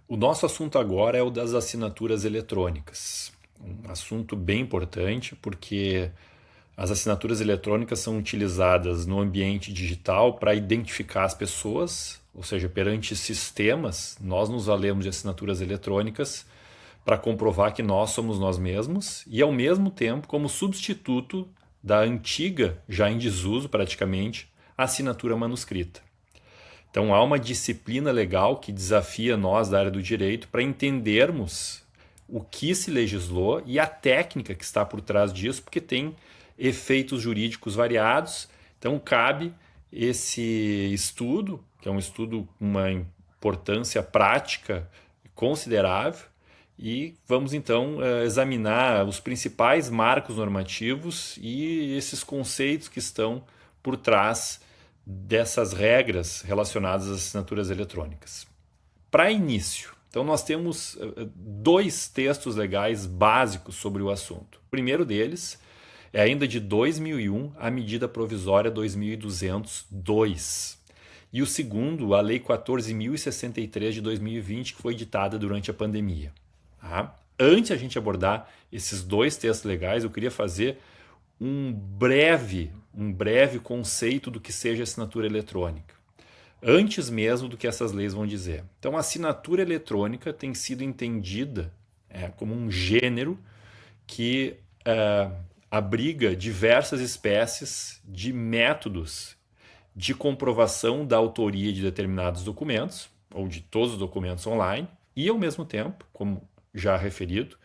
O nosso assunto agora é o das assinaturas eletrônicas. Um assunto bem importante porque as assinaturas eletrônicas são utilizadas no ambiente digital para identificar as pessoas, ou seja, perante sistemas, nós nos valemos de assinaturas eletrônicas para comprovar que nós somos nós mesmos e, ao mesmo tempo, como substituto da antiga, já em desuso praticamente, assinatura manuscrita. Então há uma disciplina legal que desafia nós da área do direito para entendermos o que se legislou e a técnica que está por trás disso, porque tem efeitos jurídicos variados. Então cabe esse estudo, que é um estudo com uma importância prática considerável, e vamos então examinar os principais marcos normativos e esses conceitos que estão por trás dessas regras relacionadas às assinaturas eletrônicas. Para início, então nós temos dois textos legais básicos sobre o assunto. O primeiro deles é ainda de 2001, a medida provisória 2202. E o segundo, a lei 14.063 de 2020, que foi editada durante a pandemia. Tá? Antes de a gente abordar esses dois textos legais, eu queria fazer um breve conceito do que seja assinatura eletrônica, antes mesmo do que essas leis vão dizer. Então, a assinatura eletrônica tem sido entendida como um gênero que abriga diversas espécies de métodos de comprovação da autoria de determinados documentos, ou de todos os documentos online, e, ao mesmo tempo, como já referido,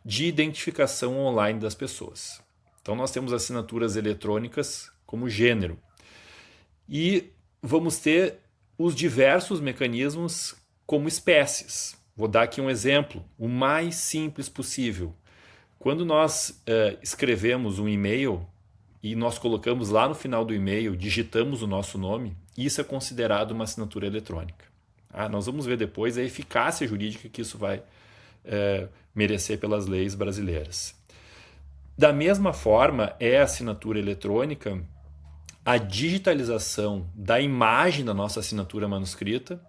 de identificação online das pessoas. Então nós temos assinaturas eletrônicas como gênero. E vamos ter os diversos mecanismos como espécies. Vou dar aqui um exemplo, o mais simples possível. Quando nós escrevemos um e-mail e nós colocamos lá no final do e-mail, digitamos o nosso nome, isso é considerado uma assinatura eletrônica. Nós vamos ver depois a eficácia jurídica que isso vai merecer pelas leis brasileiras. Da mesma forma, é a assinatura eletrônica a digitalização da imagem da nossa assinatura manuscrita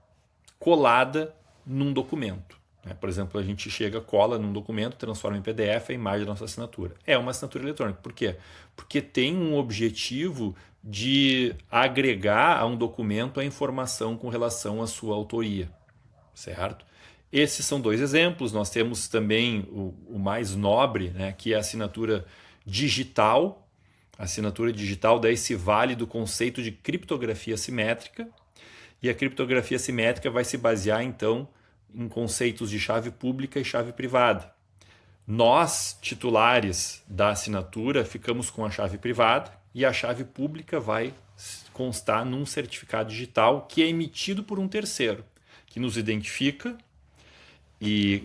colada num documento. Por exemplo, a gente cola num documento, transforma em PDF a imagem da nossa assinatura. É uma assinatura eletrônica. Por quê? Porque tem um objetivo de agregar a um documento a informação com relação à sua autoria. Certo? Esses são dois exemplos. Nós temos também o mais nobre, que é a assinatura digital. A assinatura digital daí se vale do conceito de criptografia simétrica. E a criptografia simétrica vai se basear, então, em conceitos de chave pública e chave privada. Nós, titulares da assinatura, ficamos com a chave privada e a chave pública vai constar num certificado digital que é emitido por um terceiro, que nos identifica e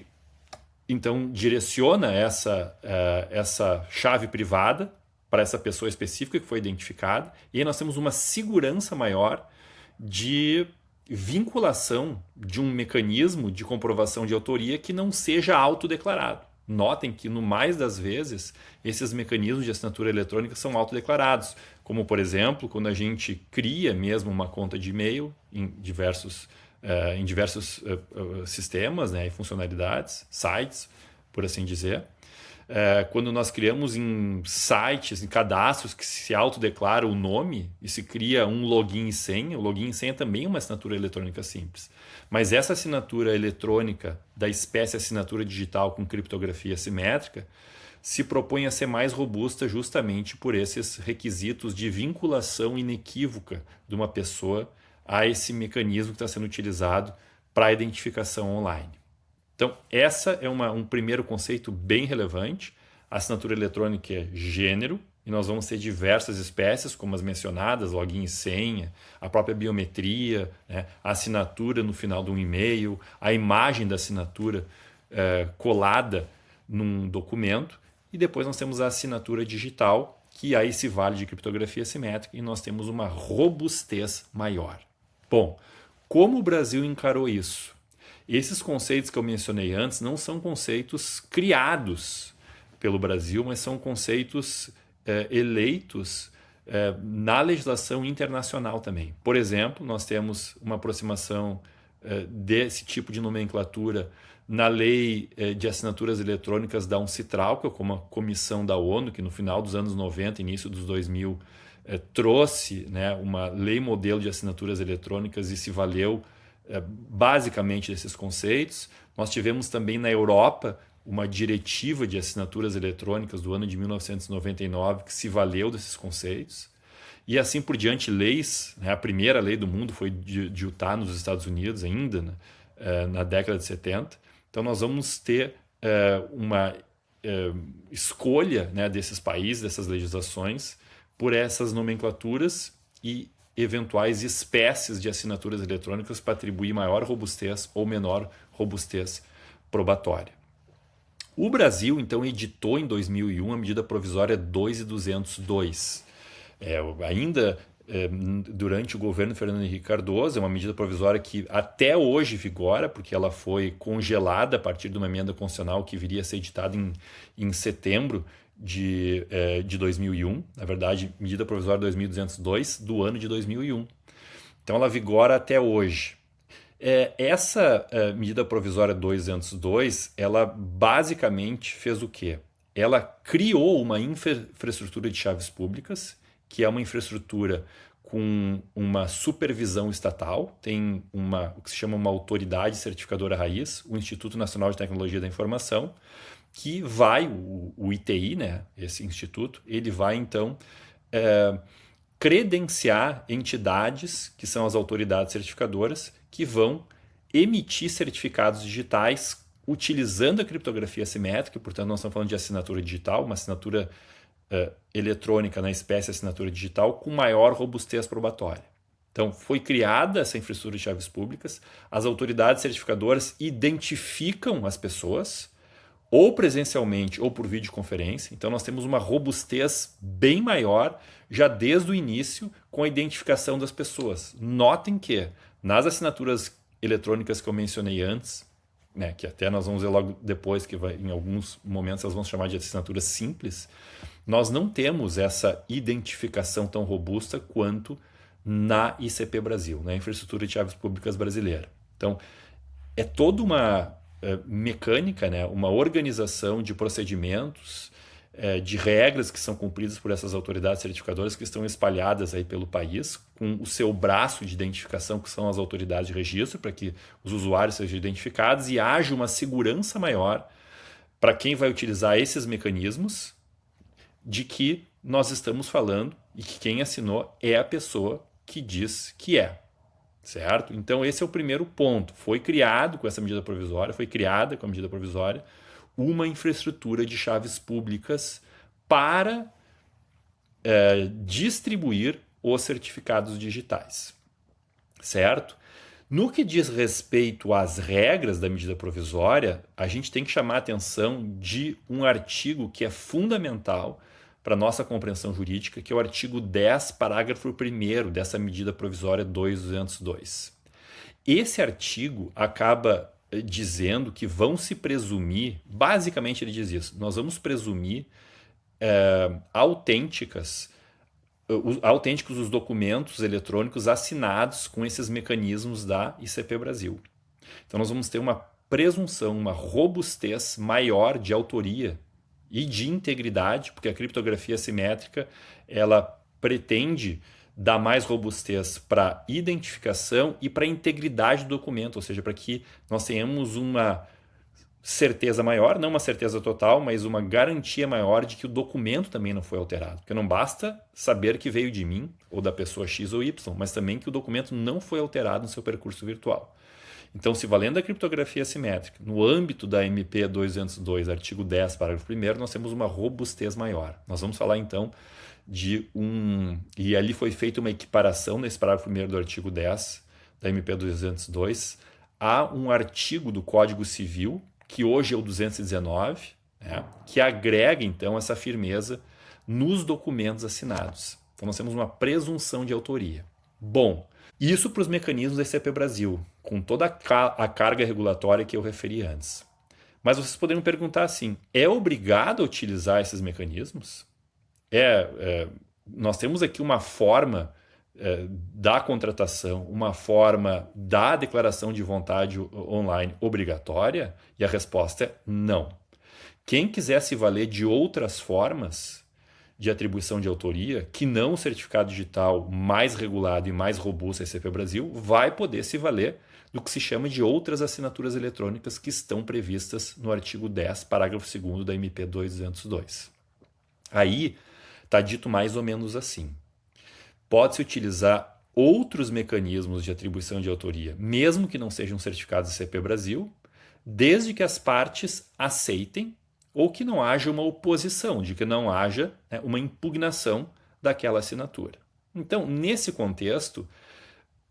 então direciona essa chave privada para essa pessoa específica que foi identificada, e aí nós temos uma segurança maior de vinculação de um mecanismo de comprovação de autoria que não seja autodeclarado. Notem que, no mais das vezes, esses mecanismos de assinatura eletrônica são autodeclarados, como, por exemplo, quando a gente cria mesmo uma conta de e-mail em diversos sistemas e funcionalidades, sites, por assim dizer. Quando nós criamos em sites, em cadastros que se autodeclara o nome e se cria um login e senha, o login e senha também é uma assinatura eletrônica simples. Mas essa assinatura eletrônica da espécie assinatura digital com criptografia simétrica se propõe a ser mais robusta justamente por esses requisitos de vinculação inequívoca de uma pessoa a esse mecanismo que está sendo utilizado para a identificação online. Então, essa é um primeiro conceito bem relevante. A assinatura eletrônica é gênero, e nós vamos ter diversas espécies, como as mencionadas, login e senha, a própria biometria, a assinatura no final de um e-mail, a imagem da assinatura colada num documento, e depois nós temos a assinatura digital, que aí se vale de criptografia simétrica, e nós temos uma robustez maior. Bom, como o Brasil encarou isso? Esses conceitos que eu mencionei antes não são conceitos criados pelo Brasil, mas são conceitos eleitos na legislação internacional também. Por exemplo, nós temos uma aproximação desse tipo de nomenclatura na lei de assinaturas eletrônicas da UNCITRAL, que é uma comissão da ONU, que no final dos anos 90, início dos 2000, trouxe, né, uma lei modelo de assinaturas eletrônicas e se valeu basicamente desses conceitos. Nós tivemos também na Europa uma diretiva de assinaturas eletrônicas do ano de 1999 que se valeu desses conceitos. E assim por diante, leis, né, a primeira lei do mundo foi de Utah, nos Estados Unidos, ainda, né, na década de 70. Então nós vamos ter uma escolha, né, desses países, dessas legislações, por essas nomenclaturas e eventuais espécies de assinaturas eletrônicas para atribuir maior robustez ou menor robustez probatória. O Brasil, então, editou em 2001 a medida provisória 2202. Ainda durante o governo Fernando Henrique Cardoso, é uma medida provisória que até hoje vigora, porque ela foi congelada a partir de uma emenda constitucional que viria a ser editada em setembro de 2001, na verdade, medida provisória 2202 do ano de 2001. Então ela vigora até hoje. Essa medida provisória 2202, ela basicamente fez o quê? Ela criou uma infraestrutura de chaves públicas, que é uma infraestrutura com uma supervisão estatal, tem o que se chama uma autoridade certificadora raiz, o Instituto Nacional de Tecnologia da Informação, que vai, o ITI, né, esse instituto, ele vai então credenciar entidades, que são as autoridades certificadoras, que vão emitir certificados digitais utilizando a criptografia assimétrica, portanto nós estamos falando de assinatura digital, uma assinatura eletrônica na espécie assinatura digital com maior robustez probatória. Então, foi criada essa infraestrutura de chaves públicas, as autoridades certificadoras identificam as pessoas, ou presencialmente ou por videoconferência. Então, nós temos uma robustez bem maior já desde o início com a identificação das pessoas. Notem que nas assinaturas eletrônicas que eu mencionei antes, né, que até nós vamos ver logo depois, que em alguns momentos elas vão se chamar de assinaturas simples, nós não temos essa identificação tão robusta quanto na ICP Brasil, na Infraestrutura de Chaves Públicas Brasileira. Então, é toda uma mecânica, né, uma organização de procedimentos, de regras que são cumpridas por essas autoridades certificadoras que estão espalhadas aí pelo país, com o seu braço de identificação, que são as autoridades de registro, para que os usuários sejam identificados e haja uma segurança maior para quem vai utilizar esses mecanismos, de que nós estamos falando e que quem assinou é a pessoa que diz que é. Certo? Então esse é o primeiro ponto. Foi criado com essa medida provisória, foi criada com a medida provisória uma infraestrutura de chaves públicas para distribuir os certificados digitais. Certo? No que diz respeito às regras da medida provisória, a gente tem que chamar a atenção de um artigo que é fundamental para a nossa compreensão jurídica, que é o artigo 10, parágrafo 1º dessa medida provisória 2202. Esse artigo acaba dizendo que vão se presumir, basicamente ele diz isso, nós vamos presumir autênticos os documentos eletrônicos assinados com esses mecanismos da ICP Brasil. Então nós vamos ter uma presunção, uma robustez maior de autoria e de integridade, porque a criptografia assimétrica ela pretende dar mais robustez para identificação e para integridade do documento, ou seja, para que nós tenhamos uma certeza maior, não uma certeza total, mas uma garantia maior de que o documento também não foi alterado. Porque não basta saber que veio de mim ou da pessoa X ou Y, mas também que o documento não foi alterado no seu percurso virtual. Então, se valendo a criptografia assimétrica, no âmbito da MP 2202, artigo 10, parágrafo 1º, nós temos uma robustez maior. Nós vamos falar, então, de e ali foi feita uma equiparação nesse parágrafo 1º do artigo 10 da MP 2202 a um artigo do Código Civil, que hoje é o 219, né, que agrega, então, essa firmeza nos documentos assinados. Então, nós temos uma presunção de autoria. Bom, isso para os mecanismos da ICP Brasil, com toda a carga regulatória que eu referi antes. Mas vocês poderiam perguntar assim, é obrigado a utilizar esses mecanismos? Nós temos aqui uma forma da contratação, uma forma da declaração de vontade online obrigatória? E a resposta é não. Quem quiser se valer de outras formas de atribuição de autoria, que não o certificado digital mais regulado e mais robusto SCP Brasil, vai poder se valer do que se chama de outras assinaturas eletrônicas que estão previstas no artigo 10, parágrafo 2º da MP 2202. Aí está dito mais ou menos assim: pode-se utilizar outros mecanismos de atribuição de autoria, mesmo que não sejam certificados SCP Brasil, desde que as partes aceitem ou que não haja uma oposição, de que não haja, né, uma impugnação daquela assinatura. Então, nesse contexto,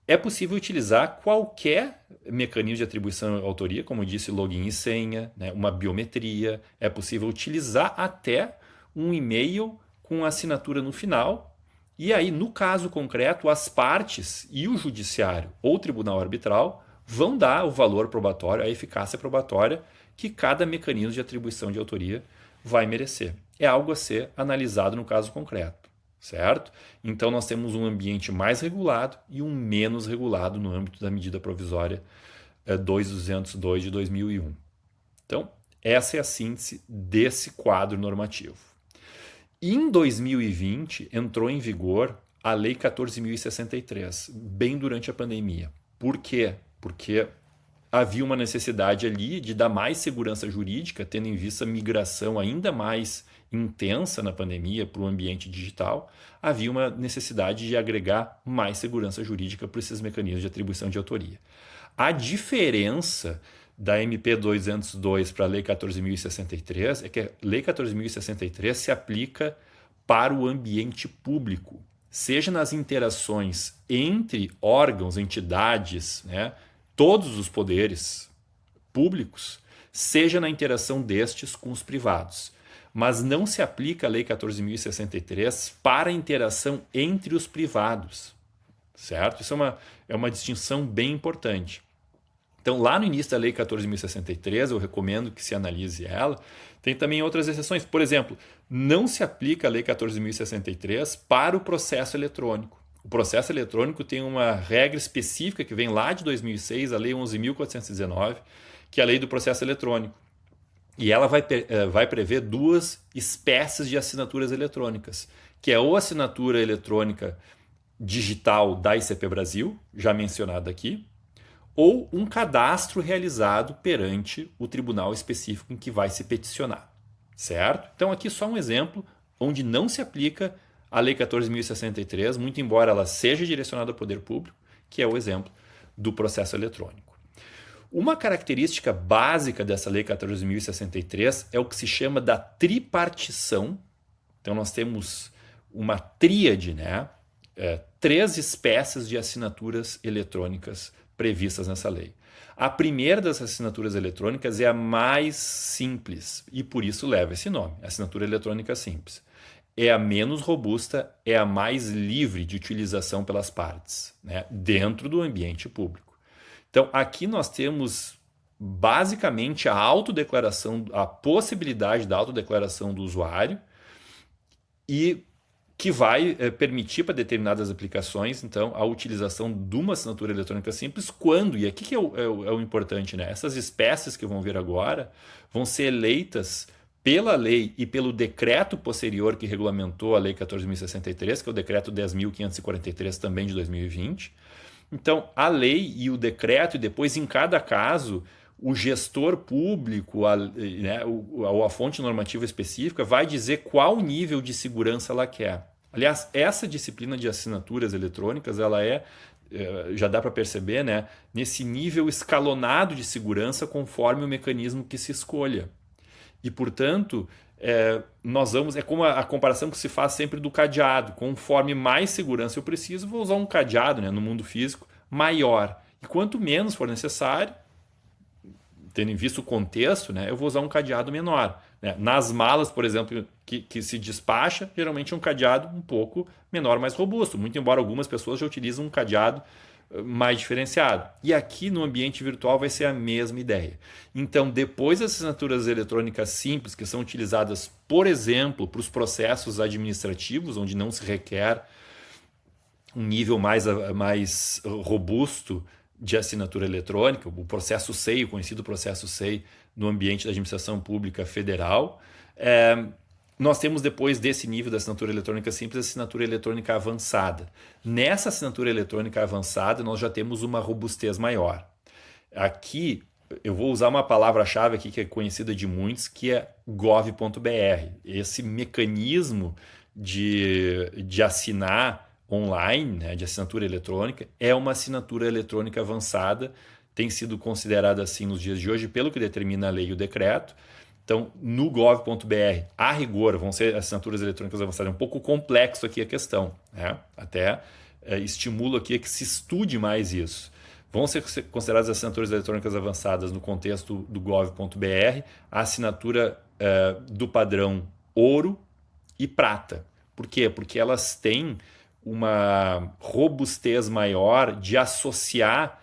é possível utilizar qualquer mecanismo de atribuição de autoria, como eu disse, login e senha, né, uma biometria. É possível utilizar até um e-mail com assinatura no final. E aí, no caso concreto, as partes e o judiciário ou tribunal arbitral vão dar o valor probatório, a eficácia probatória que cada mecanismo de atribuição de autoria vai merecer. É algo a ser analisado no caso concreto, certo? Então nós temos um ambiente mais regulado e um menos regulado no âmbito da medida provisória 2202 de 2001. Então, essa é a síntese desse quadro normativo. Em 2020, entrou em vigor a Lei 14.063, bem durante a pandemia. Por quê? Porque havia uma necessidade ali de dar mais segurança jurídica, tendo em vista a migração ainda mais intensa na pandemia para o ambiente digital. Havia uma necessidade de agregar mais segurança jurídica para esses mecanismos de atribuição de autoria. A diferença da MP 202 para a Lei 14.063 é que a Lei 14.063 se aplica para o ambiente público, seja nas interações entre órgãos, entidades, né, todos os poderes públicos, seja na interação destes com os privados. Mas não se aplica a Lei 14.063 para a interação entre os privados, certo? Isso é uma distinção bem importante. Então, lá no início da Lei 14.063, eu recomendo que se analise ela, tem também outras exceções. Por exemplo, não se aplica a Lei 14.063 para o processo eletrônico. O processo eletrônico tem uma regra específica que vem lá de 2006, a Lei 11.419, que é a Lei do Processo Eletrônico. E ela vai prever duas espécies de assinaturas eletrônicas, que é ou assinatura eletrônica digital da ICP Brasil, já mencionada aqui, ou um cadastro realizado perante o tribunal específico em que vai se peticionar, certo? Então aqui só um exemplo onde não se aplica a Lei 14.063, muito embora ela seja direcionada ao poder público, que é o exemplo do processo eletrônico. Uma característica básica dessa Lei 14.063 é o que se chama da tripartição. Então nós temos uma tríade, né? Três espécies de assinaturas eletrônicas previstas nessa lei. A primeira das assinaturas eletrônicas é a mais simples e por isso leva esse nome, assinatura eletrônica simples. É a menos robusta, é a mais livre de utilização pelas partes, né, dentro do ambiente público. Então, aqui nós temos basicamente a autodeclaração, a possibilidade da autodeclaração do usuário e que vai permitir para determinadas aplicações, então, a utilização de uma assinatura eletrônica simples quando, e aqui que é o importante, né? Essas espécies que vão vir agora vão ser eleitas pela lei e pelo decreto posterior que regulamentou a Lei 14.063, que é o decreto 10.543 também de 2020. Então, a lei e o decreto, e depois, em cada caso, o gestor público, ou a fonte normativa específica, vai dizer qual nível de segurança ela quer. Aliás, essa disciplina de assinaturas eletrônicas, ela já dá para perceber, né, nesse nível escalonado de segurança conforme o mecanismo que se escolha. E, portanto, é como a comparação que se faz sempre do cadeado. Conforme mais segurança eu preciso, vou usar um cadeado, né, no mundo físico maior. E quanto menos for necessário, tendo em vista o contexto, né, eu vou usar um cadeado menor. Né? Nas malas, por exemplo, que se despacha, geralmente é um cadeado um pouco menor, mais robusto, muito embora algumas pessoas já utilizem um cadeado mais diferenciado. E aqui no ambiente virtual vai ser a mesma ideia. Então, depois das assinaturas eletrônicas simples, que são utilizadas, por exemplo, para os processos administrativos, onde não se requer um nível mais robusto de assinatura eletrônica, o processo SEI, o conhecido processo SEI, no ambiente da administração pública federal. Nós temos, depois desse nível da assinatura eletrônica simples, a assinatura eletrônica avançada. Nessa assinatura eletrônica avançada, nós já temos uma robustez maior. Aqui, eu vou usar uma palavra-chave aqui que é conhecida de muitos, que é gov.br. Esse mecanismo de assinar online, né, de assinatura eletrônica, é uma assinatura eletrônica avançada, tem sido considerada assim nos dias de hoje, pelo que determina a lei e o decreto. Então, no gov.br, a rigor, vão ser assinaturas eletrônicas avançadas. É um pouco complexo aqui a questão, né? Até estimulo aqui a que se estude mais isso. Vão ser consideradas assinaturas eletrônicas avançadas no contexto do gov.br a assinatura do padrão ouro e prata. Por quê? Porque elas têm uma robustez maior de associar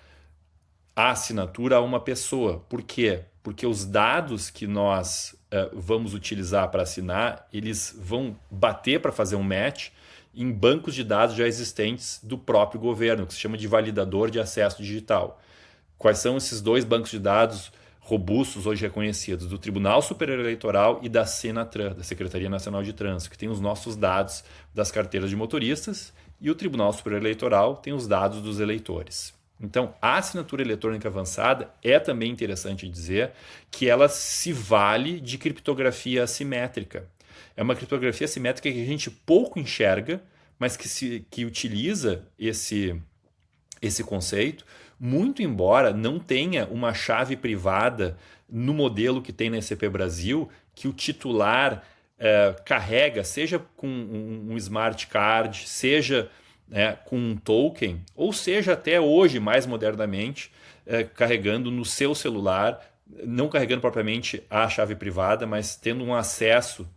a assinatura a uma pessoa. Por quê? Porque os dados que nós vamos utilizar para assinar, eles vão bater para fazer um match em bancos de dados já existentes do próprio governo, que se chama de validador de acesso digital. Quais são esses dois bancos de dados robustos hoje reconhecidos? Do Tribunal Superior Eleitoral e da Senatran, da Secretaria Nacional de Trânsito, que tem os nossos dados das carteiras de motoristas, e o Tribunal Superior Eleitoral tem os dados dos eleitores. Então, a assinatura eletrônica avançada é também interessante dizer que ela se vale de criptografia assimétrica. É uma criptografia assimétrica que a gente pouco enxerga, mas que utiliza esse conceito, muito embora não tenha uma chave privada no modelo que tem na ECP Brasil, que o titular carrega, seja com um smart card, seja com um token, ou seja, até hoje, mais modernamente, carregando no seu celular, não carregando propriamente a chave privada, mas tendo um acesso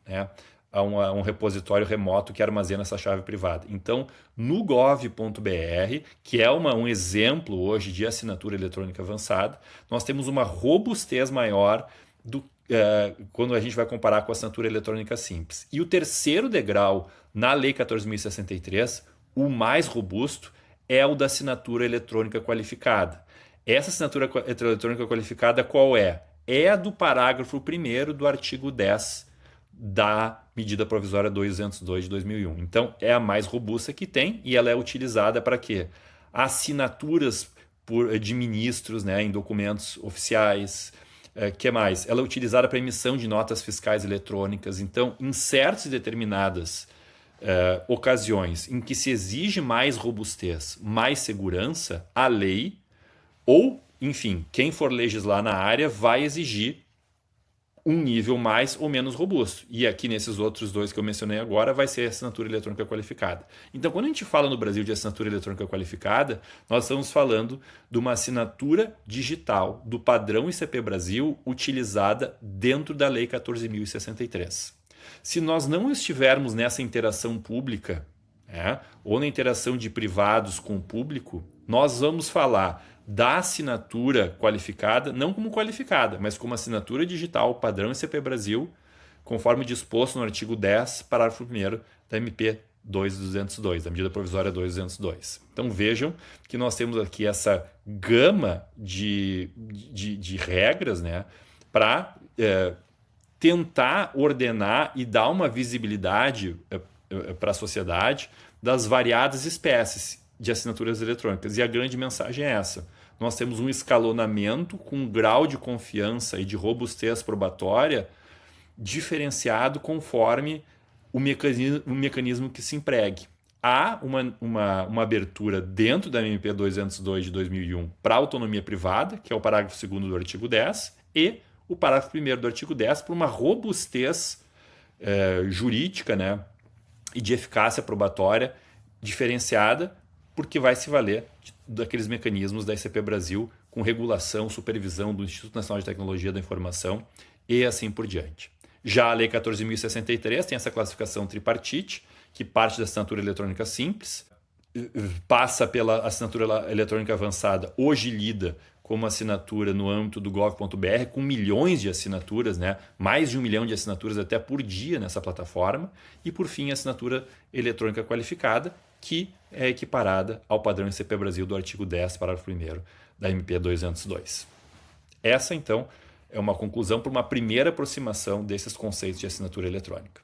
a um repositório remoto que armazena essa chave privada. Então, no gov.br, que é um exemplo hoje de assinatura eletrônica avançada, nós temos uma robustez maior quando a gente vai comparar com a assinatura eletrônica simples. E o terceiro degrau na Lei 14.063, o mais robusto, é o da assinatura eletrônica qualificada. Essa assinatura eletrônica qualificada qual é? É a do parágrafo 1º do artigo 10 da medida provisória 2202 de 2001. Então, é a mais robusta que tem e ela é utilizada para quê? Assinaturas de ministros, em documentos oficiais. Que mais? Ela é utilizada para emissão de notas fiscais eletrônicas. Então, em certas e determinadas ocasiões em que se exige mais robustez, mais segurança, a lei ou, enfim, quem for legislar na área vai exigir um nível mais ou menos robusto. E aqui nesses outros dois que eu mencionei agora vai ser a assinatura eletrônica qualificada. Então, quando a gente fala no Brasil de assinatura eletrônica qualificada, nós estamos falando de uma assinatura digital do padrão ICP Brasil utilizada dentro da Lei 14.063. Se nós não estivermos nessa interação pública, ou na interação de privados com o público, nós vamos falar da assinatura qualificada, não como qualificada, mas como assinatura digital padrão ICP Brasil, conforme disposto no artigo 10, parágrafo 1º da MP 2202, da medida provisória 2202. Então vejam que nós temos aqui essa gama de regras para tentar ordenar e dar uma visibilidade para a sociedade das variadas espécies de assinaturas eletrônicas. E a grande mensagem é essa. Nós temos um escalonamento com um grau de confiança e de robustez probatória diferenciado conforme o mecanismo que se empregue. Há uma abertura dentro da MP 202 de 2001 para a autonomia privada, que é o parágrafo 2º do artigo 10, e o parágrafo 1º do artigo 10 para uma robustez jurídica e de eficácia probatória diferenciada, porque vai se valer daqueles mecanismos da ICP Brasil com regulação, supervisão do Instituto Nacional de Tecnologia da Informação e assim por diante. Já a Lei 14.063 tem essa classificação tripartite, que parte da assinatura eletrônica simples, passa pela assinatura eletrônica avançada, hoje lida como assinatura no âmbito do gov.br, com milhões de assinaturas, mais de 1 milhão de assinaturas até por dia nessa plataforma, e por fim a assinatura eletrônica qualificada, que é equiparada ao padrão ICP Brasil do artigo 10, parágrafo 1º da MP 202. Essa, então, é uma conclusão para uma primeira aproximação desses conceitos de assinatura eletrônica.